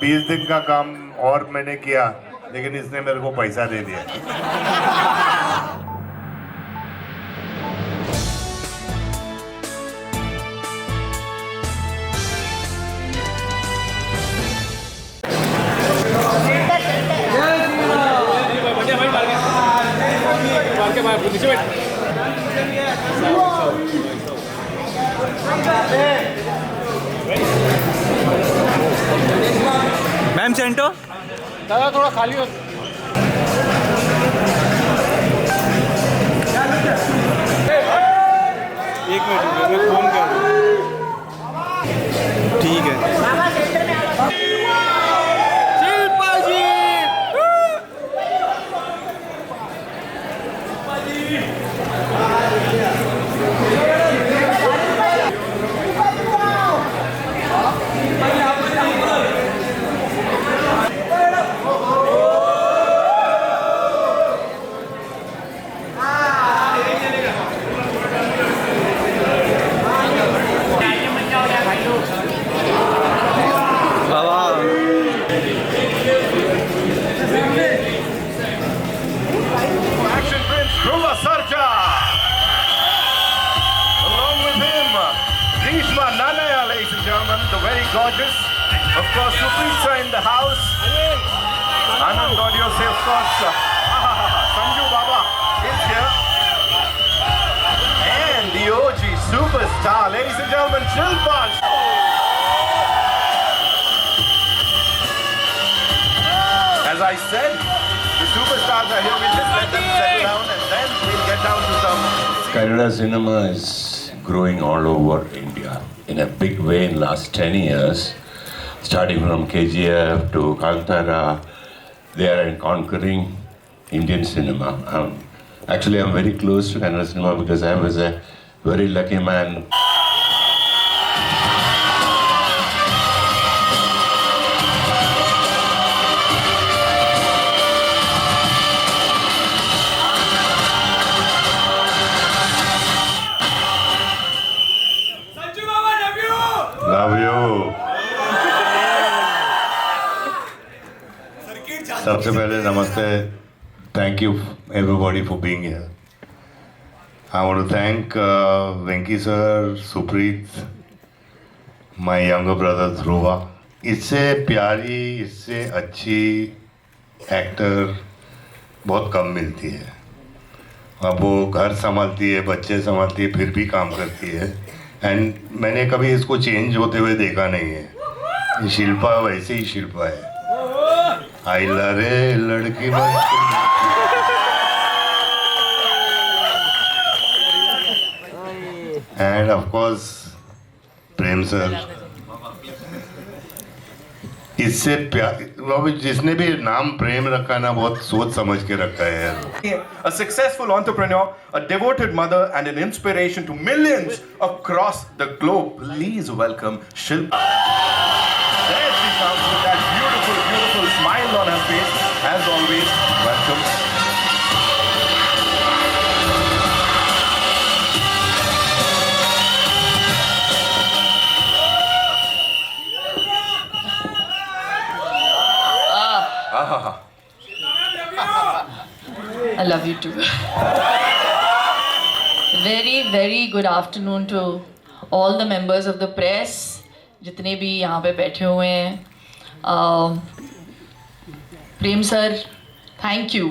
20 दिन का काम और मैंने किया, लेकिन इसने मेरे को पैसा दे दिया। मैम सेंटो दादा थोड़ा खाली हो। एक मिनट मैं फोन कर रहा हूँ। ठीक है शिल्पा जी। Action Prince Dhruva Sarja. Along with him, Grishma Nanaya, ladies and gentlemen, the very gorgeous. Of course, Supritsa in the house. Anand Audio say, of course, Sanju Baba is here. And the OG superstar, ladies and gentlemen, Shilpa. As I said, the superstars are here. We'll just let them settle down and then we'll get down to some. Kannada cinema is growing all over India in a big way in last 10 years. Starting from KGF to Kantara, they are conquering Indian cinema. Actually, I'm very close to Kannada cinema because I was a very lucky man. Love you. सबसे पहले नमस्ते. Thank you everybody for being here. I want to thank Venki sir, Supreet, my younger brother Dhruva. इससे प्यारी, इससे अच्छी actor बहुत कम मिलती है. अब वो घर संभालती है, बच्चे संभालती है, फिर भी काम करती है. एंड मैंने कभी इसको चेंज होते हुए देखा नहीं है. शिल्पा वैसे ही शिल्पा है. आई रे लड़की end of course Prem sir. इससे जिसने भी नाम प्रेम रखा ना, बहुत सोच समझ के रखा है यार. A successful entrepreneur, a devoted mother, and an inspiration to millions across the globe. Please welcome Shilpa. There she comes with that beautiful, beautiful smile on her face. As always, welcome. I love you too. Very good afternoon to all the members of the press, जितने भी यहाँ पे बैठे हुए हैं. Prem sir, thank you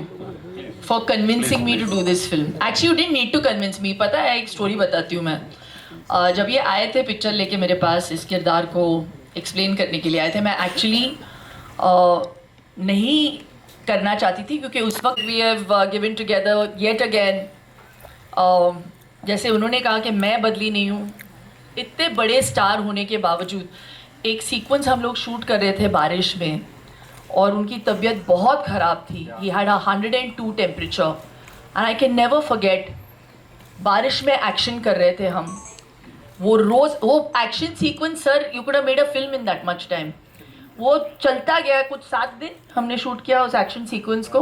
for convincing me to do this film. Actually, you didn't need to convince me. पता है, एक स्टोरी बताती हूँ मैं. जब ये आए थे पिक्चर लेके मेरे पास, इस किरदार को एक्सप्लेन करने के लिए आए थे. मैं एक्चुअली नहीं करना चाहती थी, क्योंकि उस वक्त we have given together yet again. जैसे उन्होंने कहा कि मैं बदली नहीं हूँ. इतने बड़े स्टार होने के बावजूद एक सीक्वेंस हम लोग शूट कर रहे थे बारिश में, और उनकी तबीयत बहुत ख़राब थी. He had 102 temperature and I can never forget. बारिश में एक्शन कर रहे थे हम. वो action sequence sir, you could have made a film in that much time. वो चलता गया. कुछ 7 दिन हमने शूट किया उस एक्शन सीक्वेंस को.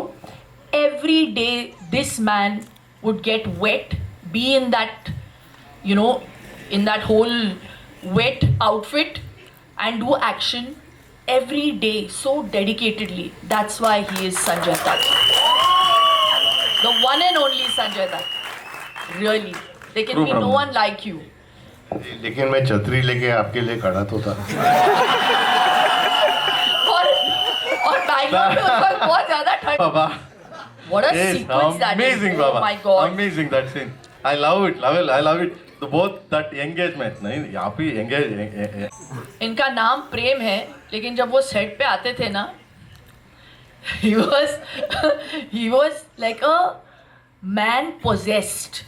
Every day this man would get wet, be in that, you know, in that whole wet outfit and do action every day so dedicatedly. That's why he is Sanjay Dutt. The one and only Sanjay Dutt. Really. There can be no one like you. लेकिन मैं छतरी लेके आपके लिए खड़ा तो था. और बैंगलोर में उस वक्त बहुत ज़्यादा ठंड. Baba. What a Yes, sequence that is. amazing, Oh Baba. my God. Amazing that scene. I love it. I love it. The both that engagement. नहीं यहाँ पे engage. इनका नाम प्रेम है, लेकिन जब वो सेट पे आते थे ना, he was like a man possessed.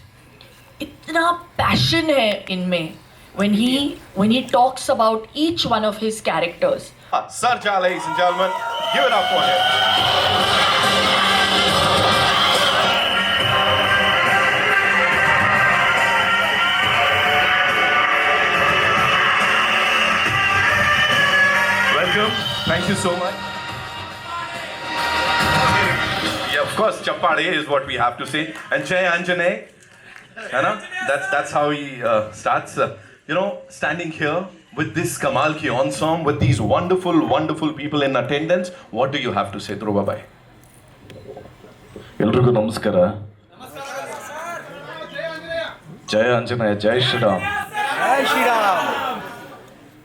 इतना पैशन है इनमें when he talks about each one of his characters. Sarja, ladies and gentlemen, give it up for him. Welcome. Thank you so much. Yeah, of course, Chappade is what we have to say. And Jay Anjaney, you know, that's how he starts. Standing here with this Kamal ki ensemble, with these wonderful, wonderful people in attendance, what do you have to say, Dhruva bhai? ಎಲ್ರಿಗೂ ನಮಸ್ಕಾರ. ಜಯ ಆಂಜನೇಯ, ಜೈ Shriram.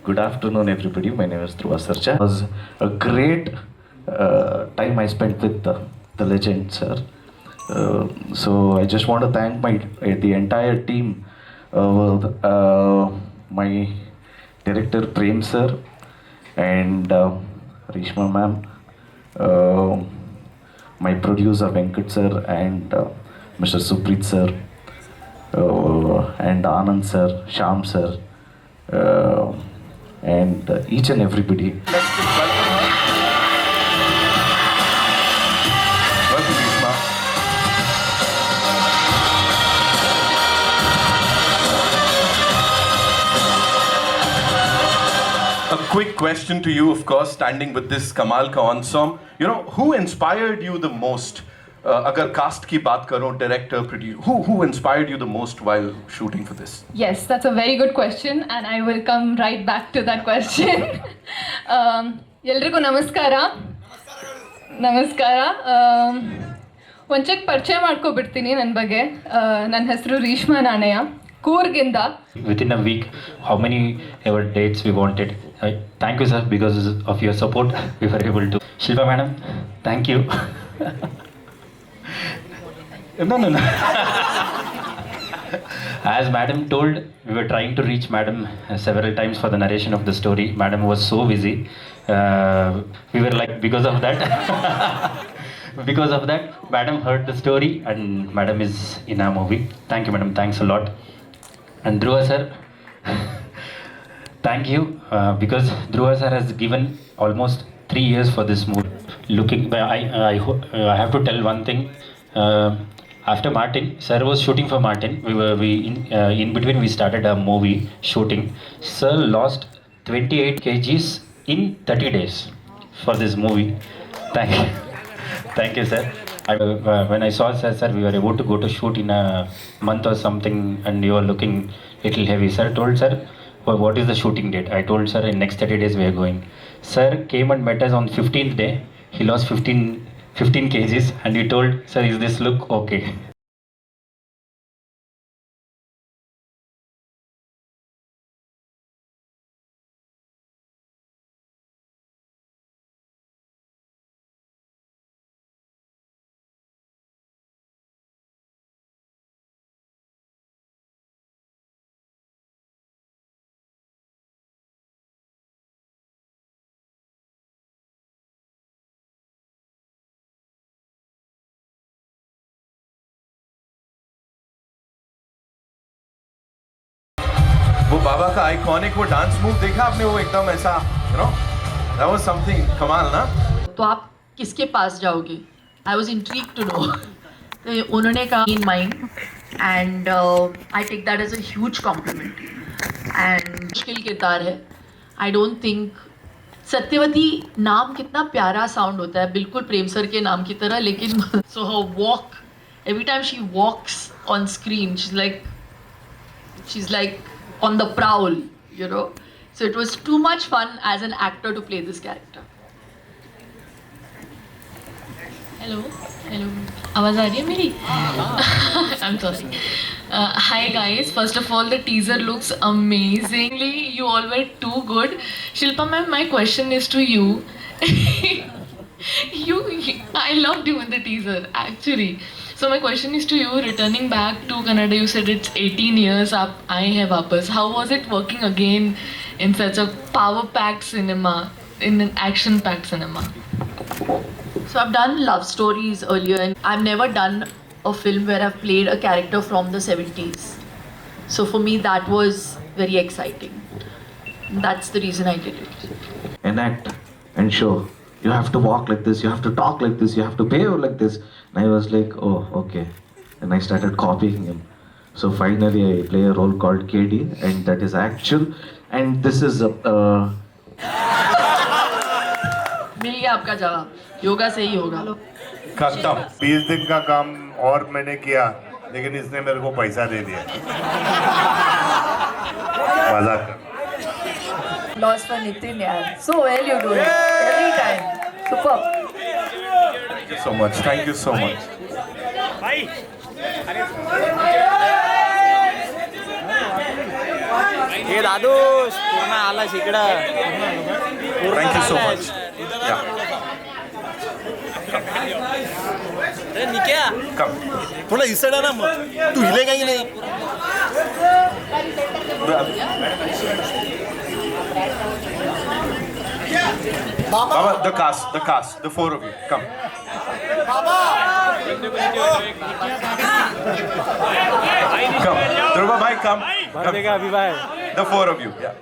Good afternoon, everybody. My name is Dhruva Sarja. It was a great time I spent with the legend, sir. So I just want to thank the entire team, my director Prem sir and Rishma ma'am, my producer Venkat sir and Mr. Supreet sir, and Anand sir, Sham sir, and each and everybody. Let's just welcome her. Welcome, Rishma. A quick question to you, of course, standing with this Kamal ka ensemble. Who inspired you the most? Agar cast ki baat karo, director, producer, who inspired you the most while shooting for this? Yes, that's a very good question, and I will come right back to that question. ಎಲ್ರಿಗೂ ನಮಸ್ಕಾರ. ಒಂದು check ಪರಿಚಯ ಮಾಡ್ಕೊಬಿಡ್ತೀನಿ ನನ್ನ ಬಗ್ಗೆ. ನನ್ನ ಹೆಸರು Reeshma Nanaiah, ಕೂರ್ಗಿಂದ. Within a week, how many ever dates we wanted. Thank you, sir, because of your support, we were able to. Shilpa madam, thank you. No. As madam told, we were trying to reach madam several times for the narration of the story. Madam was so busy. We were like, because of that, madam heard the story and madam is in our movie. Thank you, madam. Thanks a lot. And Dhruva sir, thank you, because Dhruva sir has given almost 3 years for this movie. I have to tell one thing. After Martin, sir was shooting for Martin. In between we started a movie shooting. Sir lost 28 kgs in 30 days for this movie. Thank you, sir. When I saw sir, we were able to go to shoot in a month or something, and you were looking little heavy. Sir told sir, what is the shooting date? I told sir, in next 30 days we are going. Sir came and met us on 15th day. He lost 15 kgs, and he told, sir, is this look okay? वो बाबा का iconic वो dance move देखा आपने, वो एकदम ऐसा, that was something कमाल ना. तो आप किसके पास जाओगे? I was intrigued to know. तो उन्होंने कहा in mind, and I take that as a huge compliment. And मुश्किल किरदार है. I don't think सत्यवती नाम कितना प्यारा साउंड होता है, बिल्कुल प्रेम सर के नाम की तरह, लेकिन so her walk, every time she walks on screen, she's like on the prowl, So So it was too much fun as an actor to play this character. Hello, hello. आवाज आ रही है मेरी? I'm sorry. Hi guys. First of all, the teaser looks amazingly. You all were too good. Shilpa ma'am, my question is to you. I loved you in the teaser actually. So my question is to you. Returning back to Kannada, you said it's 18 years up. I have वापस. How was it working again in such a power-packed cinema, in an action-packed cinema? So I've done love stories earlier, and I've never done a film where I've played a character from the 70s. So for me, that was very exciting. That's the reason I did it. Enact and show. You have to walk like this, you have to talk like this, you have to behave like this. And I was like, oh, okay. And I started copying him. So finally I play a role called KD, and that is actual. And this is मिल गया आपका जवाब. योगा से ही होगा. खत्म. 20 दिन का काम और मैंने किया, लेकिन इसने मेरे को पैसा दे दिया. मजाक कर. Loss for Nitin, yeah. So well you do it. Every time. Superb. Thank you so much. Thank you so much. हे दादू पूर्ण आला इकडं. Thank you so much. Yeah. अरे निक्या Come. थोडा इसडा ना मग तू हिले काही नाही. Baba, the cast, the four of you. Come. Come. Dhruva bhai, come. भर देगा अभी भाई. The four of you. Yeah.